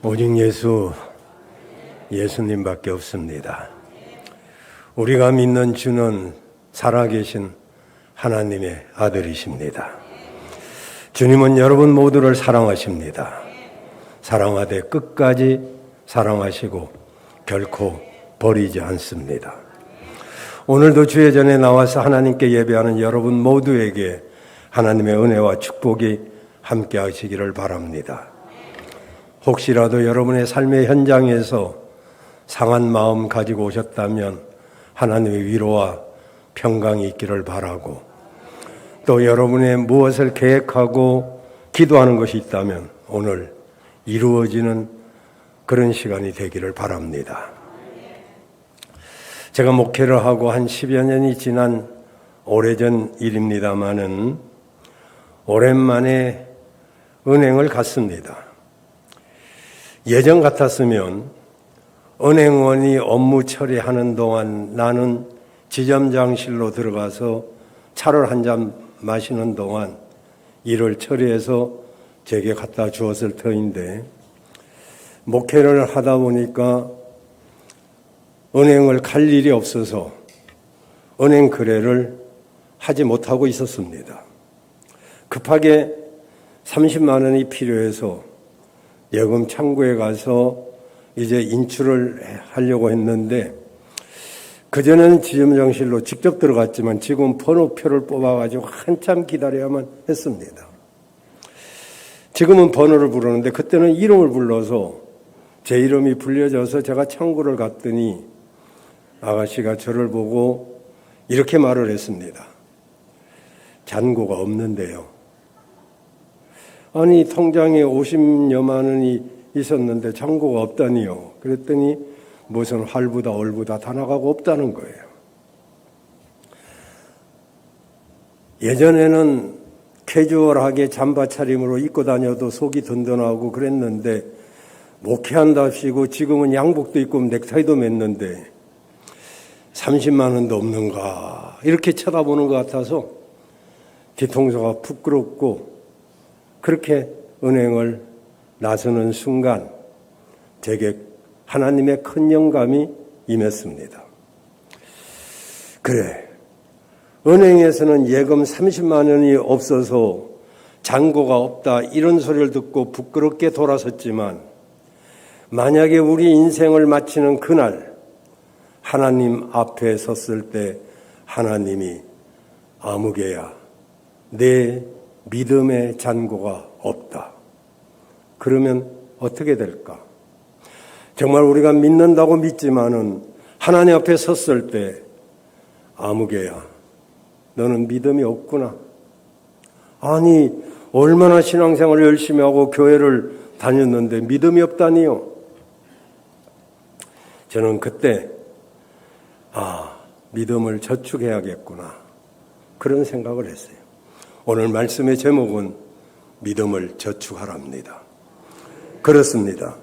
오직 예수님밖에 없습니다. 우리가 믿는 주는 살아계신 하나님의 아들이십니다. 주님은 여러분 모두를 사랑하십니다. 사랑하되 끝까지 사랑하시고 결코 버리지 않습니다. 오늘도 주의 전에 나와서 하나님께 예배하는 여러분 모두에게 하나님의 은혜와 축복이 함께 하시기를 바랍니다. 혹시라도 여러분의 삶의 현장에서 상한 마음 가지고 오셨다면 하나님의 위로와 평강이 있기를 바라고, 또 여러분의 무엇을 계획하고 기도하는 것이 있다면 오늘 이루어지는 그런 시간이 되기를 바랍니다. 제가 목회를 하고 한 10여 년이 지난 오래전 일입니다마는 오랜만에 은행을 갔습니다. 예전 같았으면 은행원이 업무 처리하는 동안 나는 지점장실로 들어가서 차를 한 잔 마시는 동안 일을 처리해서 제게 갖다 주었을 터인데, 목회를 하다 보니까 은행을 갈 일이 없어서 은행 거래를 하지 못하고 있었습니다. 급하게 30만 원이 필요해서 예금 창구에 가서 이제 인출을 하려고 했는데, 그전에는 지점장실로 직접 들어갔지만 지금 번호표를 뽑아가지고 한참 기다려야만 했습니다. 지금은 번호를 부르는데 그때는 이름을 불러서 제 이름이 불려져서 제가 창구를 갔더니 아가씨가 저를 보고 이렇게 말을 했습니다. 잔고가 없는데요. 아니, 통장에 50여만 원이 있었는데 잔고가 없다니요. 그랬더니 무슨 할부다 얼부다 다 나가고 없다는 거예요. 예전에는 캐주얼하게 잠바 차림으로 입고 다녀도 속이 든든하고 그랬는데, 목회한답시고 지금은 양복도 입고 넥타이도 맸는데 30만 원도 없는가 이렇게 쳐다보는 것 같아서 뒤통수가 부끄럽고, 그렇게 은행을 나서는 순간 제게 하나님의 큰 영감이 임했습니다. 그래, 은행에서는 예금 30만 원이 없어서 잔고가 없다 이런 소리를 듣고 부끄럽게 돌아섰지만, 만약에 우리 인생을 마치는 그날 하나님 앞에 섰을 때 하나님이 아무개야 내 믿음의 잔고가 없다, 그러면 어떻게 될까? 정말 우리가 믿는다고 믿지만은 하나님 앞에 섰을 때 아무개야 너는 믿음이 없구나. 아니, 얼마나 신앙생활을 열심히 하고 교회를 다녔는데 믿음이 없다니요. 저는 그때 믿음을 저축해야겠구나, 그런 생각을 했어요. 오늘 말씀의 제목은 믿음을 저축하랍니다. 그렇습니다.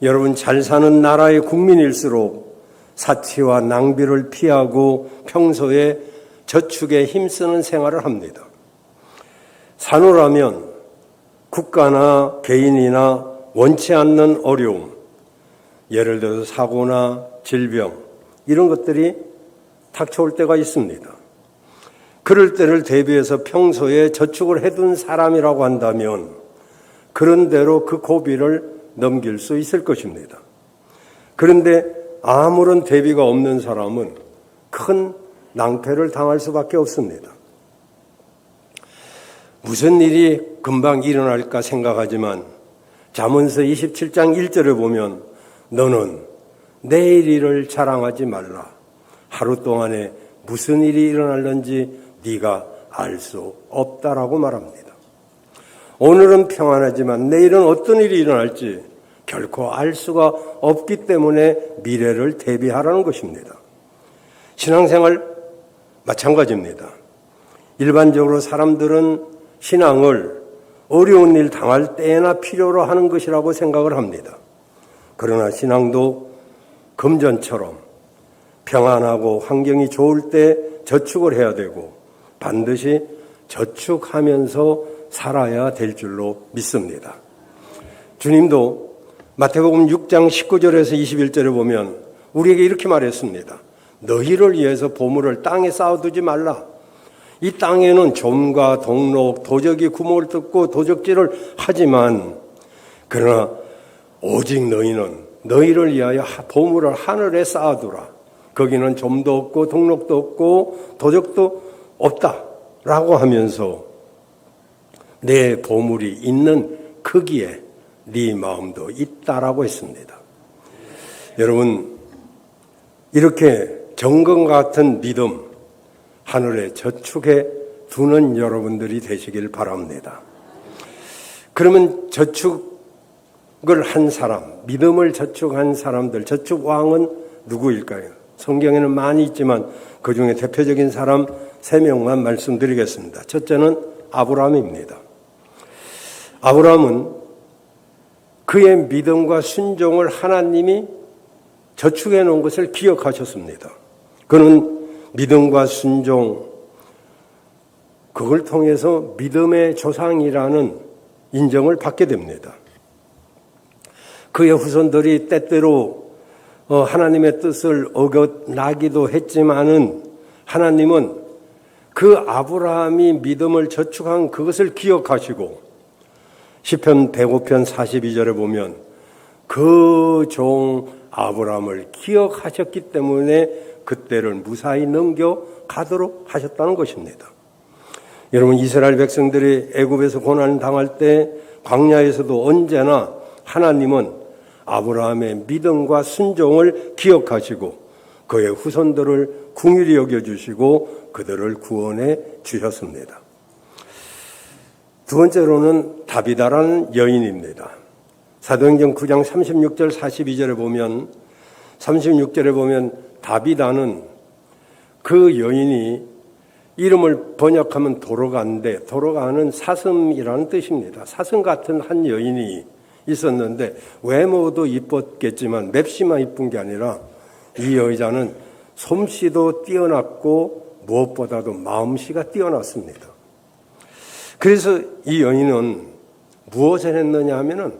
여러분, 잘 사는 나라의 국민일수록 사치와 낭비를 피하고 평소에 저축에 힘쓰는 생활을 합니다. 사노라면 국가나 개인이나 원치 않는 어려움, 예를 들어서 사고나 질병 이런 것들이 닥쳐올 때가 있습니다. 그럴 때를 대비해서 평소에 저축을 해둔 사람이라고 한다면 그런 대로 그 고비를 넘길 수 있을 것입니다. 그런데 아무런 대비가 없는 사람은 큰 낭패를 당할 수밖에 없습니다. 무슨 일이 금방 일어날까 생각하지만 잠언서 27장 1절에 보면 너는 내일 일을 자랑하지 말라. 하루 동안에 무슨 일이 일어날는지 네가 알 수 없다라고 말합니다. 오늘은 평안하지만 내일은 어떤 일이 일어날지 결코 알 수가 없기 때문에 미래를 대비하라는 것입니다. 신앙생활 마찬가지입니다. 일반적으로 사람들은 신앙을 어려운 일 당할 때나 필요로 하는 것이라고 생각을 합니다. 그러나 신앙도 금전처럼 평안하고 환경이 좋을 때 저축을 해야 되고 반드시 저축하면서 살아야 될 줄로 믿습니다. 주님도 마태복음 6장 19절에서 21절에 보면 우리에게 이렇게 말했습니다. 너희를 위해서 보물을 땅에 쌓아두지 말라. 이 땅에는 좀과 동록, 도적이 구멍을 뚫고 도적질을 하지만 그러나 오직 너희는 너희를 위하여 보물을 하늘에 쌓아두라. 거기는 좀도 없고 동록도 없고 도적도 없다라고 하면서 내 보물이 있는 크기에 네 마음도 있다라고 했습니다. 여러분, 이렇게 정금 같은 믿음 하늘에 저축해 두는 여러분들이 되시길 바랍니다. 그러면 저축을 한 사람, 믿음을 저축한 사람들, 저축왕은 누구일까요? 성경에는 많이 있지만 그중에 대표적인 사람 3명만 말씀드리겠습니다. 첫째는 아브라함입니다. 아브라함은 그의 믿음과 순종을 하나님이 저축해 놓은 것을 기억하셨습니다. 그는 믿음과 순종, 그걸 통해서 믿음의 조상이라는 인정을 받게 됩니다. 그의 후손들이 때때로 하나님의 뜻을 어긋나기도 했지만은 하나님은 그 아브라함이 믿음을 저축한 그것을 기억하시고 시편 105편 42절에 보면 그 종 아브라함을 기억하셨기 때문에 그때를 무사히 넘겨가도록 하셨다는 것입니다. 여러분, 이스라엘 백성들이 애굽에서 고난을 당할 때 광야에서도 언제나 하나님은 아브라함의 믿음과 순종을 기억하시고 그의 후손들을 긍휼히 여겨주시고 그들을 구원해 주셨습니다. 두 번째로는 다비다라는 여인입니다. 사도행전 9장 36절 42절에 보면 36절에 보면 다비다는 그 여인이 이름을 번역하면 도로가인데 도로가는 사슴이라는 뜻입니다. 사슴 같은 한 여인이 있었는데 외모도 이뻤겠지만 맵시만 이쁜 게 아니라 이 여자는 솜씨도 뛰어났고 무엇보다도 마음씨가 뛰어났습니다. 그래서 이 여인은 무엇을 했느냐 하면은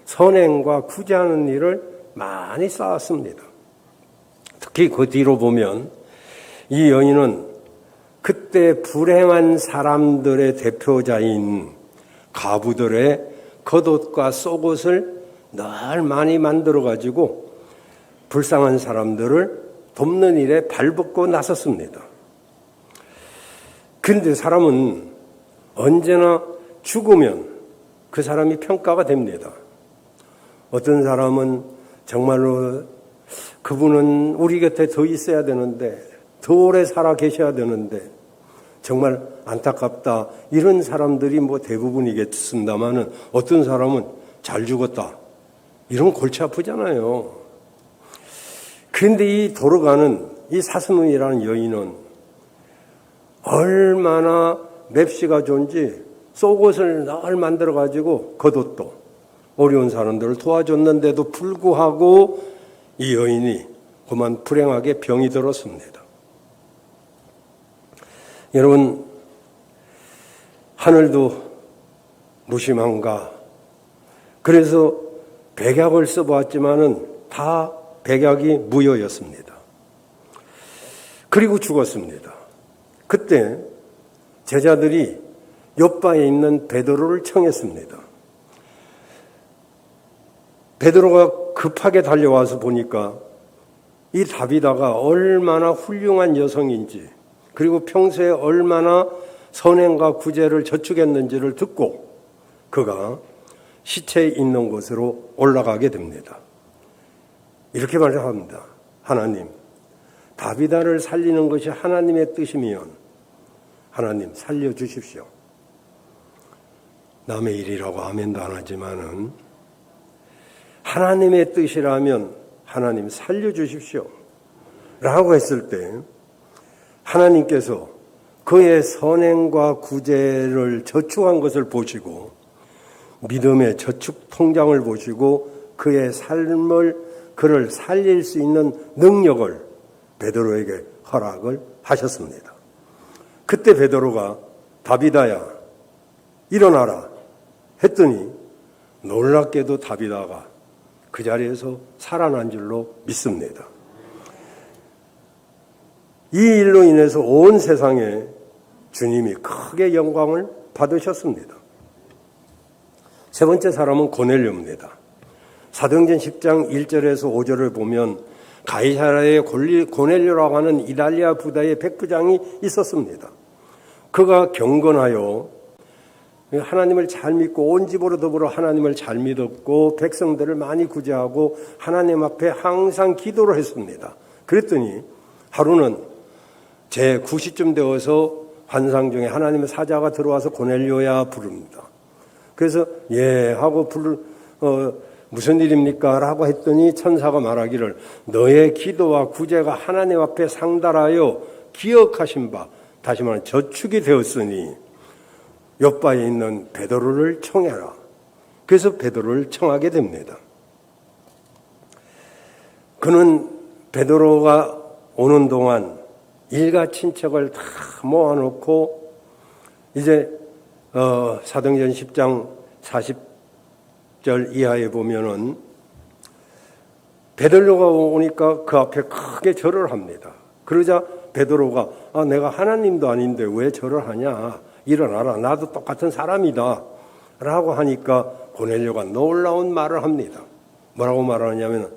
선행과 구제하는 일을 많이 쌓았습니다. 특히 그 뒤로 보면 이 여인은 그때 불행한 사람들의 대표자인 가부들의 겉옷과 속옷을 늘 많이 만들어가지고 불쌍한 사람들을 돕는 일에 발벗고 나섰습니다. 그런데 사람은 언제나 죽으면 그 사람이 평가가 됩니다. 어떤 사람은 정말로 그분은 우리 곁에 더 있어야 되는데 더 오래 살아 계셔야 되는데 정말 안타깝다. 이런 사람들이 뭐 대부분이겠습니다만은 어떤 사람은 잘 죽었다. 이런 골치 아프잖아요. 그런데 이 도로가는 이 사슴이라는 여인은 얼마나 맵시가 좋은지 속옷을 늘 만들어가지고 겉옷도 어려운 사람들을 도와줬는데도 불구하고 이 여인이 그만 불행하게 병이 들었습니다. 여러분, 하늘도 무심한가? 그래서 백약을 써보았지만은 다 백약이 무효였습니다. 그리고 죽었습니다. 그때 제자들이 욥바에 있는 베드로를 청했습니다. 베드로가 급하게 달려와서 보니까 이 다비다가 얼마나 훌륭한 여성인지 그리고 평소에 얼마나 선행과 구제를 저축했는지를 듣고 그가 시체 있는 곳으로 올라가게 됩니다. 이렇게 말합니다. 하나님, 다비다를 살리는 것이 하나님의 뜻이면 하나님 살려주십시오. 남의 일이라고 아멘도 안 하지만은 하나님의 뜻이라면 하나님 살려주십시오 라고 했을 때 하나님께서 그의 선행과 구제를 저축한 것을 보시고 믿음의 저축 통장을 보시고 그의 삶을 그를 살릴 수 있는 능력을 베드로에게 허락을 하셨습니다. 그때 베드로가 다비다야 일어나라 했더니 놀랍게도 다비다가 그 자리에서 살아난 줄로 믿습니다. 이 일로 인해서 온 세상에 주님이 크게 영광을 받으셨습니다. 세 번째 사람은 고넬료입니다. 사도행전 10장 1절에서 5절을 보면 가이사랴에 고넬료라고 하는 이달리아 부다의 백부장이 있었습니다. 그가 경건하여 하나님을 잘 믿고 온 집으로 더불어 하나님을 잘 믿었고 백성들을 많이 구제하고 하나님 앞에 항상 기도를 했습니다. 그랬더니 하루는 제 9시쯤 되어서 환상 중에 하나님의 사자가 들어와서 고넬료야 부릅니다. 그래서 예 하고 무슨 일입니까? 라고 했더니 천사가 말하기를 너의 기도와 구제가 하나님 앞에 상달하여 기억하신 바 다시 말하면 저축이 되었으니 옆바에 있는 베드로를 청해라. 그래서 베드로를 청하게 됩니다. 그는 베드로가 오는 동안 일가 친척을 다 모아놓고 이제 사도행전 10장 40절 이하에 보면은 베드로가 오니까 그 앞에 크게 절을 합니다. 그러자 베드로가 내가 하나님도 아닌데 왜 절을 하냐? 일어나라. 나도 똑같은 사람이다. 라고 하니까 고넬료가 놀라운 말을 합니다. 뭐라고 말하냐면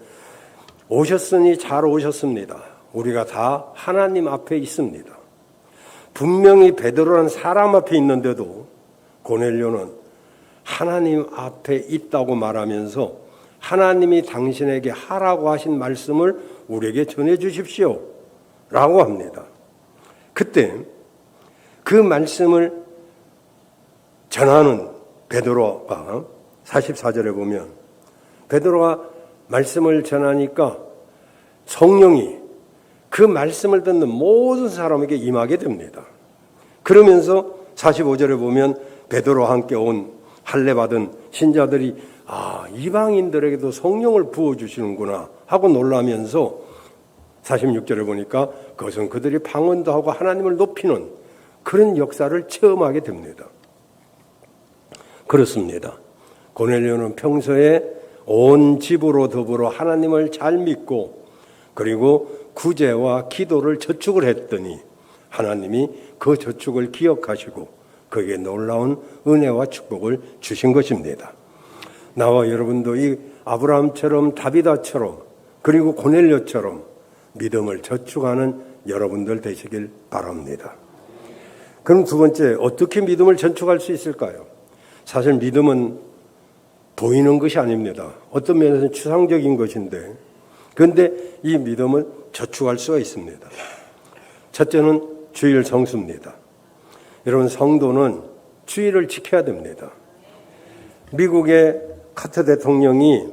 오셨으니 잘 오셨습니다. 우리가 다 하나님 앞에 있습니다. 분명히 베드로라는 사람 앞에 있는데도 고넬료는 하나님 앞에 있다고 말하면서 하나님이 당신에게 하라고 하신 말씀을 우리에게 전해 주십시오. 라고 합니다. 그때 그 말씀을 전하는 베드로가 44절에 보면 베드로가 말씀을 전하니까 성령이 그 말씀을 듣는 모든 사람에게 임하게 됩니다. 그러면서 45절에 보면 베드로와 함께 온 할례받은 신자들이 이방인들에게도 성령을 부어주시는구나 하고 놀라면서 46절에 보니까 그것은 그들이 방언도 하고 하나님을 높이는 그런 역사를 체험하게 됩니다. 그렇습니다. 고넬료는 평소에 온 집으로 더불어 하나님을 잘 믿고 그리고 구제와 기도를 저축을 했더니 하나님이 그 저축을 기억하시고 그에게 놀라운 은혜와 축복을 주신 것입니다. 나와 여러분도 이 아브라함처럼 다비다처럼 그리고 고넬료처럼 믿음을 저축하는 여러분들 되시길 바랍니다. 그럼 두 번째, 어떻게 믿음을 저축할 수 있을까요? 사실 믿음은 보이는 것이 아닙니다. 어떤 면에서는 추상적인 것인데 그런데 이 믿음을 저축할 수가 있습니다. 첫째는 주일 성수입니다. 여러분 성도는 주일을 지켜야 됩니다. 미국의 카터 대통령이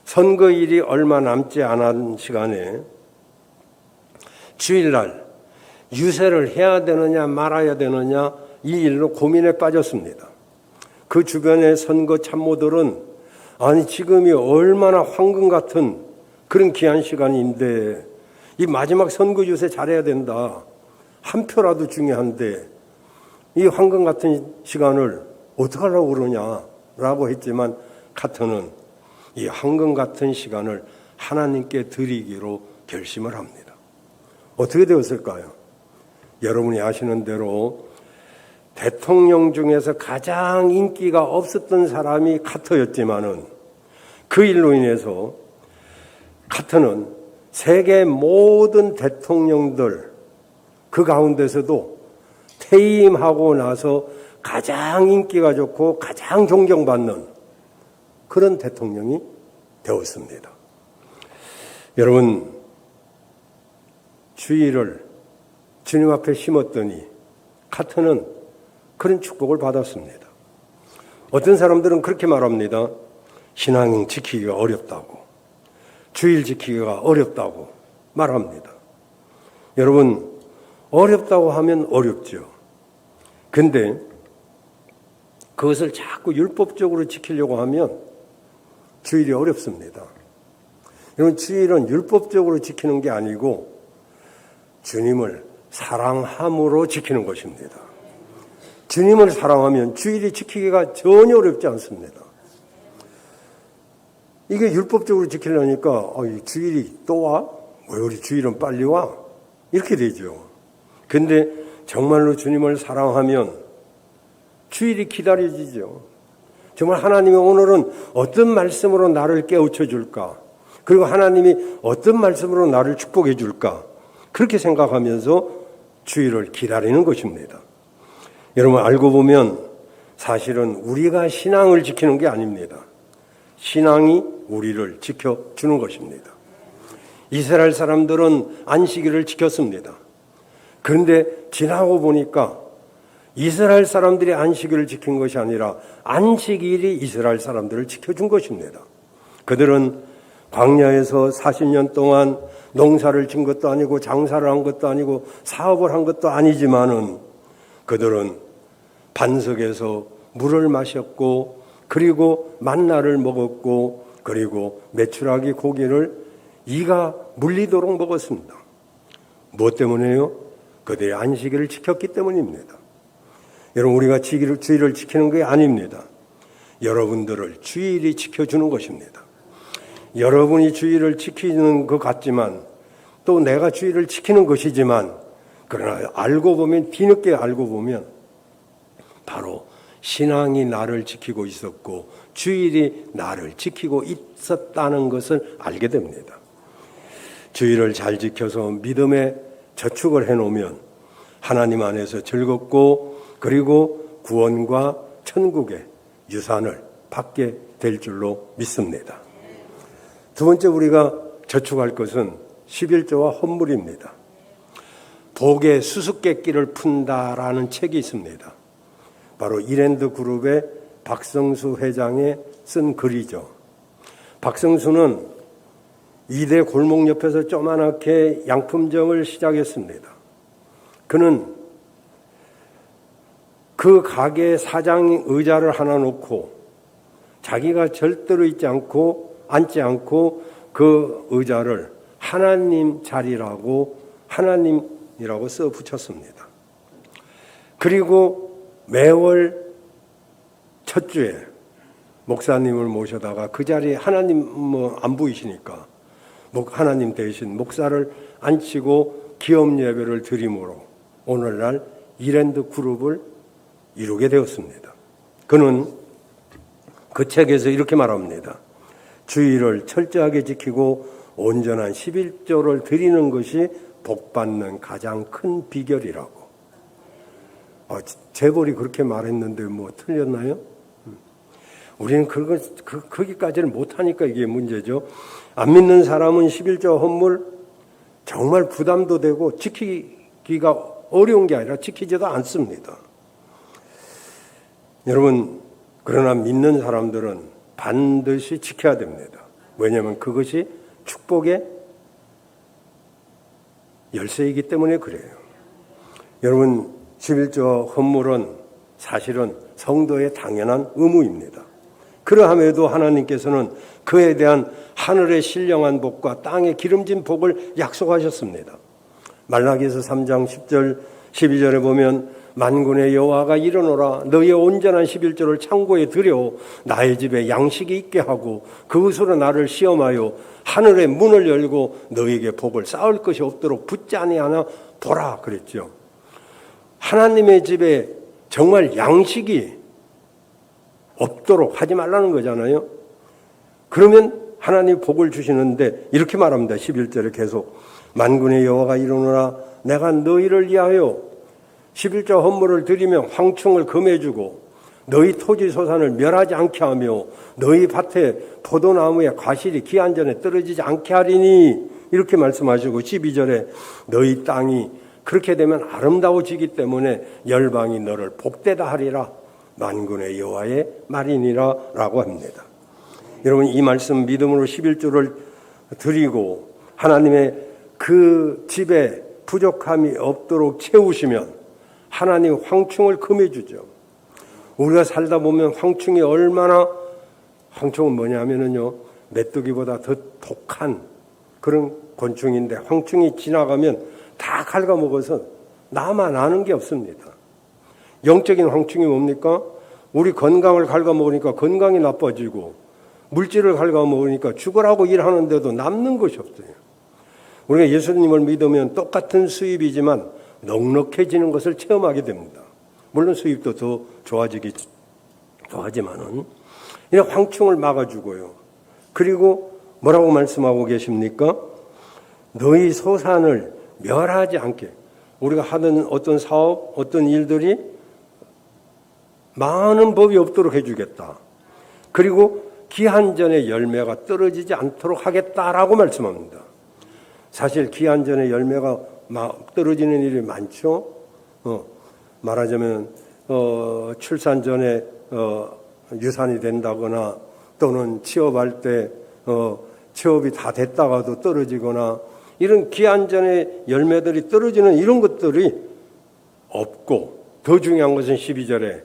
선거일이 얼마 남지 않은 시간에 주일날 유세를 해야 되느냐 말아야 되느냐 이 일로 고민에 빠졌습니다. 그 주변의 선거 참모들은 지금이 얼마나 황금 같은 그런 귀한 시간인데 이 마지막 선거 유세 잘해야 된다. 한 표라도 중요한데 이 황금 같은 시간을 어떻게 하려고 그러냐라고 했지만 카터는 이 황금 같은 시간을 하나님께 드리기로 결심을 합니다. 어떻게 되었을까요? 여러분이 아시는 대로 대통령 중에서 가장 인기가 없었던 사람이 카터였지만은 그 일로 인해서 카터는 세계 모든 대통령들 그 가운데서도 퇴임하고 나서 가장 인기가 좋고 가장 존경받는 그런 대통령이 되었습니다. 여러분, 주일을 주님 앞에 심었더니 카터는 그런 축복을 받았습니다. 어떤 사람들은 그렇게 말합니다. 신앙 지키기가 어렵다고, 주일 지키기가 어렵다고 말합니다. 여러분, 어렵다고 하면 어렵죠. 근데 그것을 자꾸 율법적으로 지키려고 하면 주일이 어렵습니다. 여러분, 주일은 율법적으로 지키는 게 아니고 주님을 사랑함으로 지키는 것입니다. 주님을 사랑하면 주일이 지키기가 전혀 어렵지 않습니다. 이게 율법적으로 지키려니까 이 주일이 또 와? 왜 우리 주일은 빨리 와? 이렇게 되죠. 근데 정말로 주님을 사랑하면 주일이 기다려지죠. 정말 하나님이 오늘은 어떤 말씀으로 나를 깨우쳐 줄까? 그리고 하나님이 어떤 말씀으로 나를 축복해 줄까? 그렇게 생각하면서 주일을 기다리는 것입니다. 여러분 알고 보면 사실은 우리가 신앙을 지키는 게 아닙니다. 신앙이 우리를 지켜주는 것입니다. 이스라엘 사람들은 안식일을 지켰습니다. 그런데 지나고 보니까 이스라엘 사람들이 안식일을 지킨 것이 아니라 안식일이 이스라엘 사람들을 지켜준 것입니다. 그들은 광야에서 40년 동안 농사를 진 것도 아니고 장사를 한 것도 아니고 사업을 한 것도 아니지만은 그들은 반석에서 물을 마셨고 그리고 만나를 먹었고 그리고 메추라기 고기를 이가 물리도록 먹었습니다. 무엇 때문에요? 그들의 안식일을 지켰기 때문입니다. 여러분 우리가 주일을 지키는 게 아닙니다. 여러분들을 주일이 지켜주는 것입니다. 여러분이 주일을 지키는 것 같지만 또 내가 주일을 지키는 것이지만 그러나 알고 보면 뒤늦게 알고 보면 바로 신앙이 나를 지키고 있었고 주일이 나를 지키고 있었다는 것을 알게 됩니다. 주일을 잘 지켜서 믿음에 저축을 해놓으면 하나님 안에서 즐겁고 그리고 구원과 천국의 유산을 받게 될 줄로 믿습니다. 두 번째 우리가 저축할 것은 11조와 헌물입니다. 복의 수수께끼를 푼다라는 책이 있습니다. 바로 이랜드 그룹의 박성수 회장이 쓴 글이죠. 박성수는 이대 골목 옆에서 조그맣게 양품점을 시작했습니다. 그는 그 가게 사장 의자를 하나 놓고 자기가 절대로 앉지 않고 그 의자를 하나님 자리라고 하나님이라고 써 붙였습니다. 그리고 매월 첫 주에 목사님을 모셔다가 그 자리에 하나님 안 보이시니까 하나님 대신 목사를 앉히고 기업 예배를 드림으로 오늘날 이랜드 그룹을 이루게 되었습니다. 그는 그 책에서 이렇게 말합니다. 주일을 철저하게 지키고 온전한 11조를 드리는 것이 복받는 가장 큰 비결이라고. 재벌이 그렇게 말했는데 뭐 틀렸나요? 우리는 거기까지는 못하니까 이게 문제죠. 안 믿는 사람은 11조 헌물 정말 부담도 되고 지키기가 어려운 게 아니라 지키지도 않습니다. 여러분, 그러나 믿는 사람들은 반드시 지켜야 됩니다. 왜냐하면 그것이 축복의 열쇠이기 때문에 그래요. 여러분, 11조 헌물은 사실은 성도의 당연한 의무입니다. 그러함에도 하나님께서는 그에 대한 하늘의 신령한 복과 땅의 기름진 복을 약속하셨습니다. 말라기서 3장 10절 12절에 보면 만군의 여호와가 이르노라 너희의 온전한 11조를 창고에 들여 나의 집에 양식이 있게 하고 그것으로 나를 시험하여 하늘의 문을 열고 너희에게 복을 쌓을 것이 없도록 붙지 아니하나 보라 그랬죠. 하나님의 집에 정말 양식이 없도록 하지 말라는 거잖아요. 그러면 하나님 복을 주시는데 이렇게 말합니다. 11절에 계속 만군의 여호와가 이르노라 내가 너희를 위하여 11조 헌물을 드리며 황충을 금해주고 너희 토지 소산을 멸하지 않게 하며 너희 밭에 포도나무에 과실이 기한 전에 떨어지지 않게 하리니 이렇게 말씀하시고 12절에 너희 땅이 그렇게 되면 아름다워지기 때문에 열방이 너를 복되다 하리라 만군의 여호와의 말이니라 라고 합니다. 여러분 이 말씀 믿음으로 11조를 드리고 하나님의 그 집에 부족함이 없도록 채우시면 하나님 황충을 금해주죠. 우리가 살다 보면 황충이 황충은 뭐냐면요 메뚜기보다 더 독한 그런 곤충인데 황충이 지나가면 다 갉아먹어서 나만 아는 게 없습니다. 영적인 황충이 뭡니까? 우리 건강을 갉아먹으니까 건강이 나빠지고 물질을 갉아먹으니까 죽으라고 일하는데도 남는 것이 없어요. 우리가 예수님을 믿으면 똑같은 수입이지만 넉넉해지는 것을 체험하게 됩니다. 물론 수입도 더 좋아지만은 이런 황충을 막아주고요. 그리고 뭐라고 말씀하고 계십니까? 너희 소산을 멸하지 않게, 우리가 하는 어떤 사업, 어떤 일들이 많은 법이 없도록 해주겠다. 그리고 기한전의 열매가 떨어지지 않도록 하겠다라고 말씀합니다. 사실 기한전의 열매가 막 떨어지는 일이 많죠. 말하자면 출산 전에 유산이 된다거나 또는 취업할 때 취업이 다 됐다가도 떨어지거나 이런 기한전의 열매들이 떨어지는 이런 것들이 없고, 더 중요한 것은 12절에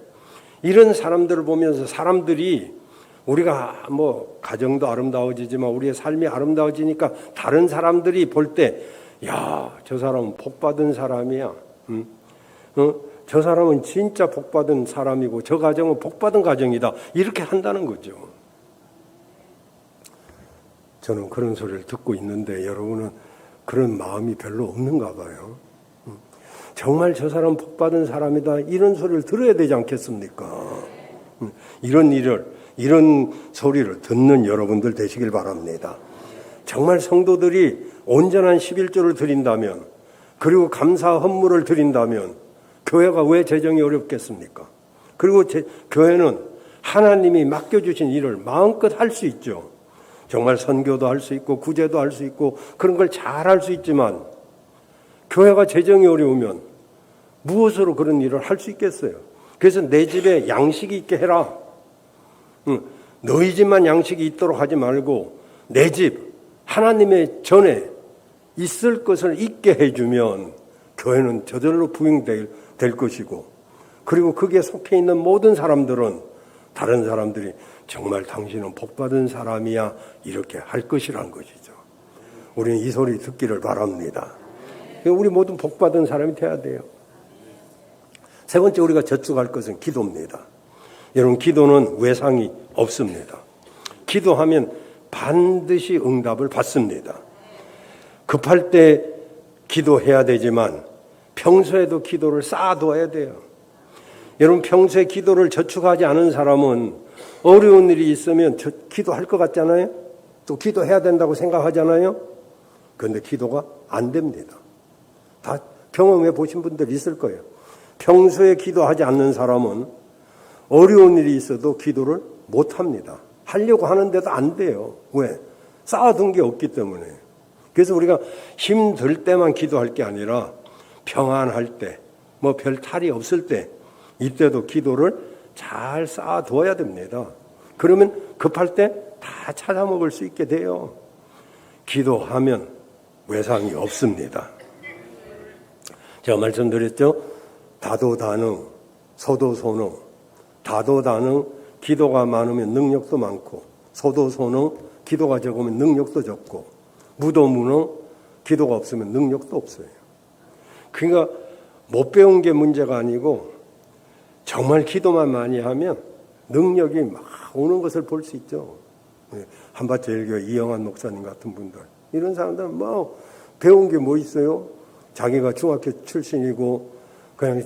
이런 사람들을 보면서 사람들이 우리가 뭐 가정도 아름다워지지만 우리의 삶이 아름다워지니까 다른 사람들이 볼 때 야, 저 사람은 복받은 사람이야. 저 사람은 진짜 복받은 사람이고 저 가정은 복받은 가정이다. 이렇게 한다는 거죠. 저는 그런 소리를 듣고 있는데 여러분은 그런 마음이 별로 없는가 봐요. 정말 저 사람 복받은 사람이다. 이런 소리를 들어야 되지 않겠습니까? 이런 소리를 듣는 여러분들 되시길 바랍니다. 정말 성도들이 온전한 11조를 드린다면, 그리고 감사 헌물을 드린다면 교회가 왜 재정이 어렵겠습니까? 그리고 교회는 하나님이 맡겨주신 일을 마음껏 할 수 있죠. 정말 선교도 할 수 있고 구제도 할 수 있고 그런 걸 잘 할 수 있지만 교회가 재정이 어려우면 무엇으로 그런 일을 할 수 있겠어요? 그래서 내 집에 양식이 있게 해라. 너희 집만 양식이 있도록 하지 말고 내 집, 하나님의 전에 있을 것을 있게 해주면 교회는 저절로 부흥될 것이고, 그리고 거기에 속해 있는 모든 사람들은 다른 사람들이 정말 당신은 복받은 사람이야 이렇게 할 것이라는 것이죠. 우리는 이 소리 듣기를 바랍니다. 우리 모두 복받은 사람이 돼야 돼요. 세 번째 우리가 저축할 것은 기도입니다. 여러분, 기도는 외상이 없습니다. 기도하면 반드시 응답을 받습니다. 급할 때 기도해야 되지만 평소에도 기도를 쌓아둬야 돼요. 여러분, 평소에 기도를 저축하지 않은 사람은 어려운 일이 있으면 기도할 것 같잖아요. 또 기도해야 된다고 생각하잖아요. 그런데 기도가 안 됩니다. 다 경험해 보신 분들 있을 거예요. 평소에 기도하지 않는 사람은 어려운 일이 있어도 기도를 못 합니다. 하려고 하는데도 안 돼요. 왜? 쌓아둔 게 없기 때문에. 그래서 우리가 힘들 때만 기도할 게 아니라 평안할 때, 뭐 별 탈이 없을 때, 이때도 기도를 잘 쌓아둬야 됩니다. 그러면 급할 때 다 찾아 먹을 수 있게 돼요. 기도하면 외상이 없습니다. 제가 말씀드렸죠? 다도다능, 소도소능. 다도다능, 기도가 많으면 능력도 많고, 소도소능, 기도가 적으면 능력도 적고, 무도무능, 기도가 없으면 능력도 없어요. 그러니까 못 배운 게 문제가 아니고 정말 기도만 많이 하면 능력이 막 오는 것을 볼 수 있죠. 한밭제일교회 이영환 목사님 같은 분들, 이런 사람들은 뭐 배운 게 뭐 있어요? 자기가 중학교 출신이고 그냥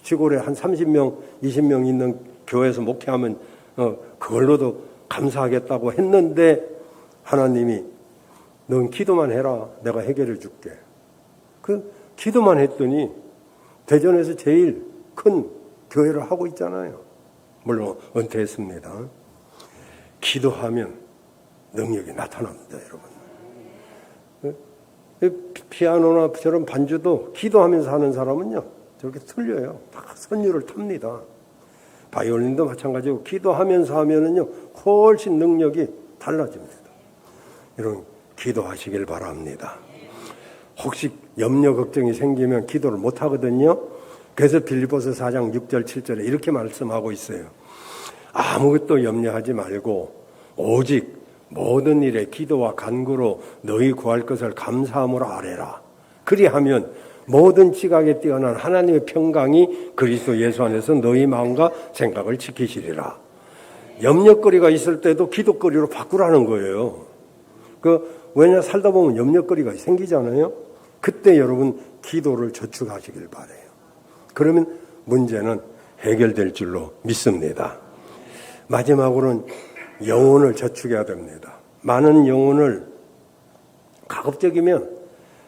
시골에 한 30명, 20명 있는 교회에서 목회하면 그걸로도 감사하겠다고 했는데 하나님이 넌 기도만 해라. 내가 해결해 줄게. 그 기도만 했더니 대전에서 제일 큰 교회를 하고 있잖아요. 물론 은퇴했습니다. 기도하면 능력이 나타납니다, 여러분. 피아노나 저런 반주도 기도하면서 하는 사람은요, 저렇게 틀려요. 다 선율을 탑니다. 바이올린도 마찬가지고 기도하면서 하면은요, 훨씬 능력이 달라집니다. 여러분, 기도하시길 바랍니다. 혹시 염려 걱정이 생기면 기도를 못 하거든요. 그래서 빌립보서 4장 6절 7절에 이렇게 말씀하고 있어요. 아무것도 염려하지 말고 오직 모든 일에 기도와 간구로 너희 구할 것을 감사함으로 아뢰라. 그리하면 모든 지각에 뛰어난 하나님의 평강이 그리스도 예수 안에서 너희 마음과 생각을 지키시리라. 염려거리가 있을 때도 기도거리로 바꾸라는 거예요. 왜냐 살다 보면 염려거리가 생기잖아요. 그때 여러분 기도를 저축하시길 바라요. 그러면 문제는 해결될 줄로 믿습니다. 마지막으로는 영혼을 저축해야 됩니다. 많은 영혼을 가급적이면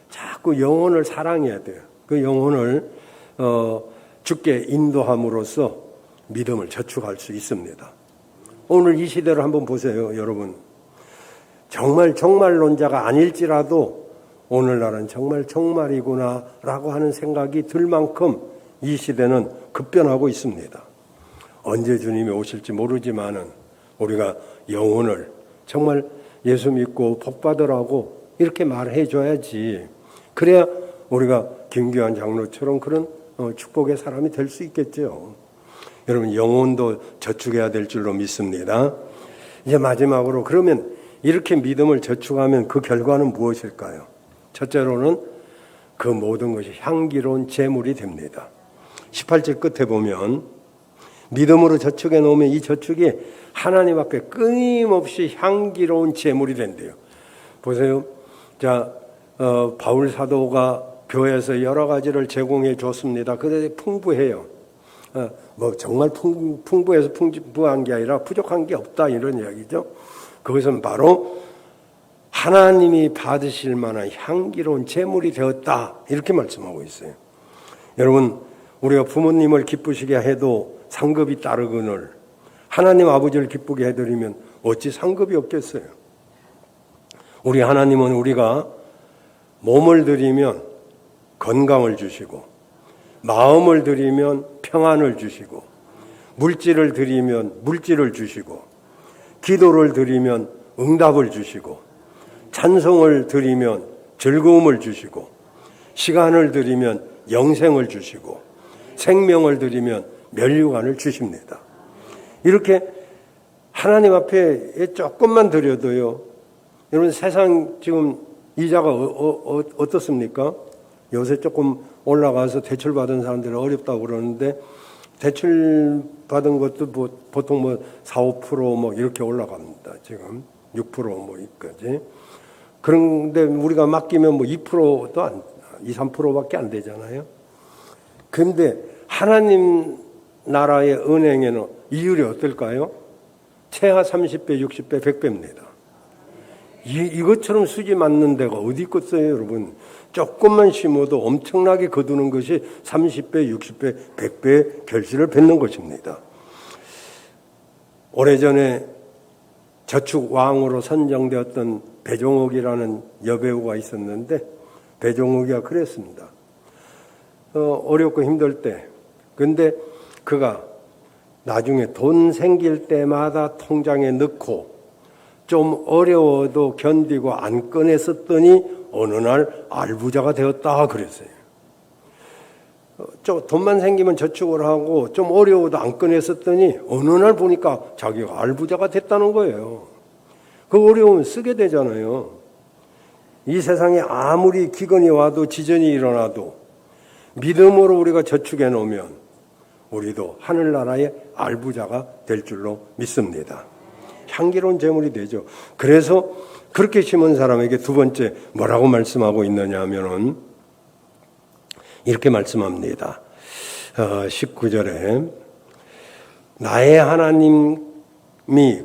자꾸 영혼을 사랑해야 돼요. 그 영혼을 주께 인도함으로써 믿음을 저축할 수 있습니다. 오늘 이 시대를 한번 보세요, 여러분. 정말 종말론자가 아닐지라도 오늘날은 정말 종말이구나라고 하는 생각이 들 만큼 이 시대는 급변하고 있습니다. 언제 주님이 오실지 모르지만은 우리가 영혼을 정말 예수 믿고 복 받으라고 이렇게 말해 줘야지. 그래야 우리가 김규환 장로처럼 그런 축복의 사람이 될 수 있겠죠. 여러분 영혼도 저축해야 될 줄로 믿습니다. 이제 마지막으로 그러면 이렇게 믿음을 저축하면 그 결과는 무엇일까요? 첫째로는 그 모든 것이 향기로운 제물이 됩니다. 18절 끝에 보면 믿음으로 저축해 놓으면 이 저축이 하나님 앞에 끊임없이 향기로운 제물이 된대요. 보세요. 자, 바울 사도가 교회에서 여러 가지를 제공해 줬습니다. 그런데 풍부해요. 정말 풍부해서 풍부한 게 아니라 부족한 게 없다 이런 이야기죠. 그것은 바로 하나님이 받으실 만한 향기로운 제물이 되었다 이렇게 말씀하고 있어요. 여러분 우리가 부모님을 기쁘시게 해도 상급이 따르거늘 하나님 아버지를 기쁘게 해드리면 어찌 상급이 없겠어요. 우리 하나님은 우리가 몸을 드리면 건강을 주시고 마음을 드리면 평안을 주시고 물질을 드리면 물질을 주시고 기도를 드리면 응답을 주시고 찬송을 드리면 즐거움을 주시고 시간을 드리면 영생을 주시고 생명을 드리면 멸류관을 주십니다. 이렇게 하나님 앞에 조금만 드려도요. 여러분 세상 지금 이자가 어떻습니까? 요새 조금 올라가서 대출 받은 사람들은 어렵다고 그러는데 대출 받은 것도 보통 4, 5% 이렇게 올라갑니다. 지금 6% 이까지. 그런데 우리가 맡기면 2%도 2, 3%밖에 안 되잖아요. 그런데 하나님 나라의 은행에는 이율이 어떨까요? 최하 30배, 60배, 100배입니다. 이것처럼 수지 맞는 데가 어디 있겠어요, 여러분? 조금만 심어도 엄청나게 거두는 것이 30배, 60배, 100배의 결실을 맺는 것입니다. 오래전에 저축왕으로 선정되었던 배종옥이라는 여배우가 있었는데 배종옥이가 그랬습니다. 어렵고 힘들 때. 근데 그가 나중에 돈 생길 때마다 통장에 넣고 좀 어려워도 견디고 안 꺼냈었더니 어느 날 알부자가 되었다 그랬어요. 돈만 생기면 저축을 하고 좀 어려워도 안 꺼냈었더니 어느 날 보니까 자기가 알부자가 됐다는 거예요. 그 어려우면 쓰게 되잖아요. 이 세상에 아무리 기근이 와도 지전이 일어나도 믿음으로 우리가 저축해 놓으면 우리도 하늘나라의 알부자가 될 줄로 믿습니다. 향기로운 제물이 되죠. 그래서 그렇게 심은 사람에게 두 번째 뭐라고 말씀하고 있느냐 하면은 이렇게 말씀합니다. 19절에 나의 하나님이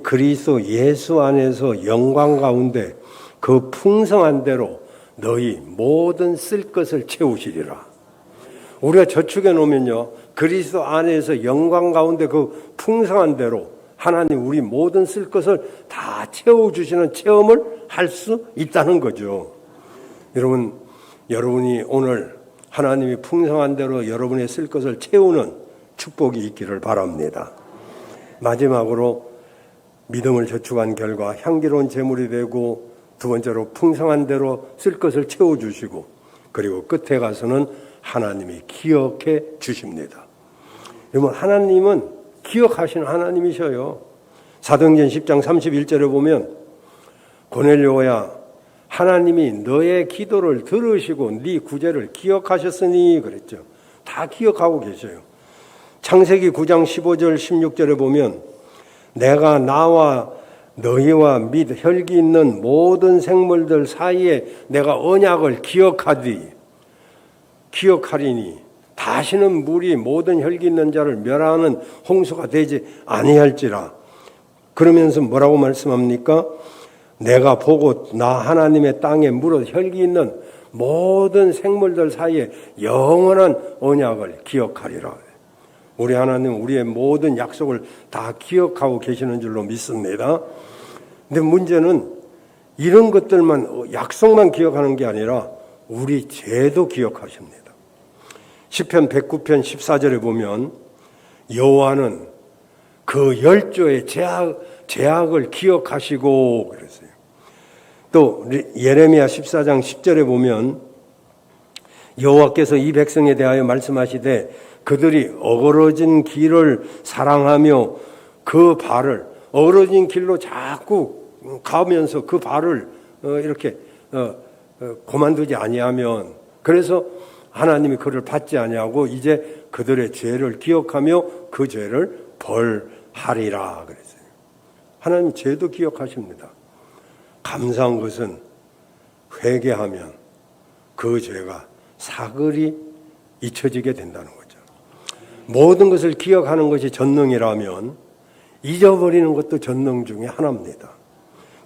그리스도 예수 안에서 영광 가운데 그 풍성한 대로 너희 모든 쓸 것을 채우시리라. 우리가 저축해 놓으면요. 그리스도 안에서 영광 가운데 그 풍성한 대로 하나님 우리 모든 쓸 것을 다 채워주시는 체험을 할 수 있다는 거죠. 여러분이 오늘 하나님이 풍성한 대로 여러분의 쓸 것을 채우는 축복이 있기를 바랍니다. 마지막으로 믿음을 저축한 결과 향기로운 제물이 되고 두 번째로 풍성한 대로 쓸 것을 채워주시고 그리고 끝에 가서는 하나님이 기억해 주십니다. 여러분 하나님은 기억하시는 하나님이셔요. 사도행전 10장 31절에 보면 고넬료야 하나님이 너의 기도를 들으시고 네 구제를 기억하셨으니 그랬죠. 다 기억하고 계셔요. 창세기 9장 15절 16절에 보면 내가 나와 너희와 및 혈기 있는 모든 생물들 사이에 내가 언약을 기억하리니 다시는 물이 모든 혈기 있는 자를 멸하는 홍수가 되지 아니할지라. 그러면서 뭐라고 말씀합니까? 내가 보고 나 하나님의 땅에 물어 혈기 있는 모든 생물들 사이에 영원한 언약을 기억하리라. 우리 하나님 우리의 모든 약속을 다 기억하고 계시는 줄로 믿습니다. 근데 문제는 이런 것들만 약속만 기억하는 게 아니라 우리 죄도 기억하십니다. 시편 109편 14절에 보면 여호와는 그 열조의 죄악을 기억하시고 그랬어요. 또 예레미야 14장 10절에 보면 여호와께서 이 백성에 대하여 말씀하시되 그들이 어그러진 길을 사랑하며 그 발을 어그러진 길로 자꾸 가면서 그 발을 이렇게 고만두지 아니하면 그래서 하나님이 그를 받지 아니하고 이제 그들의 죄를 기억하며 그 죄를 벌하리라 그랬어요. 하나님 죄도 기억하십니다. 감사한 것은 회개하면 그 죄가 사글이 잊혀지게 된다는 거죠. 모든 것을 기억하는 것이 전능이라면 잊어버리는 것도 전능 중에 하나입니다.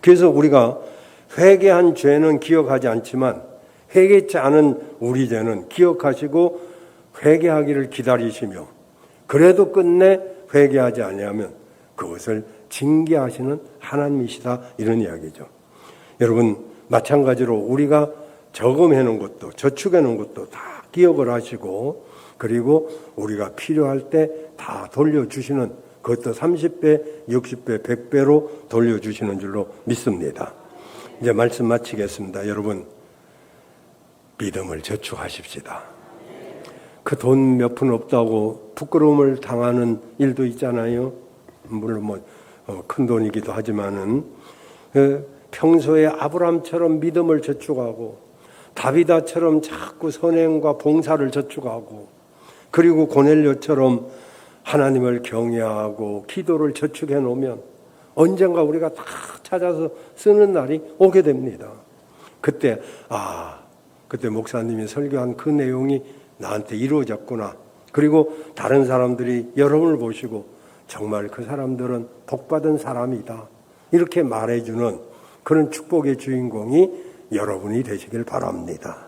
그래서 우리가 회개한 죄는 기억하지 않지만 회개치 않은 우리 죄는 기억하시고 회개하기를 기다리시며 그래도 끝내 회개하지 아니하면 그것을 징계하시는 하나님이시다 이런 이야기죠. 여러분 마찬가지로 우리가 저금해 놓은 것도 저축해 놓은 것도 다 기억을 하시고 그리고 우리가 필요할 때 다 돌려주시는 그것도 30배, 60배, 100배로 돌려주시는 줄로 믿습니다. 이제 말씀 마치겠습니다. 여러분 믿음을 저축하십시다. 그 돈 몇 푼 없다고 부끄러움을 당하는 일도 있잖아요. 물론 큰 돈이기도 하지만은 평소에 아브라함처럼 믿음을 저축하고 다비다처럼 자꾸 선행과 봉사를 저축하고 그리고 고넬료처럼 하나님을 경외하고 기도를 저축해 놓으면 언젠가 우리가 다 찾아서 쓰는 날이 오게 됩니다. 그때 그때 목사님이 설교한 그 내용이 나한테 이루어졌구나. 그리고 다른 사람들이 여러분을 보시고 정말 그 사람들은 복받은 사람이다. 이렇게 말해주는 그런 축복의 주인공이 여러분이 되시길 바랍니다.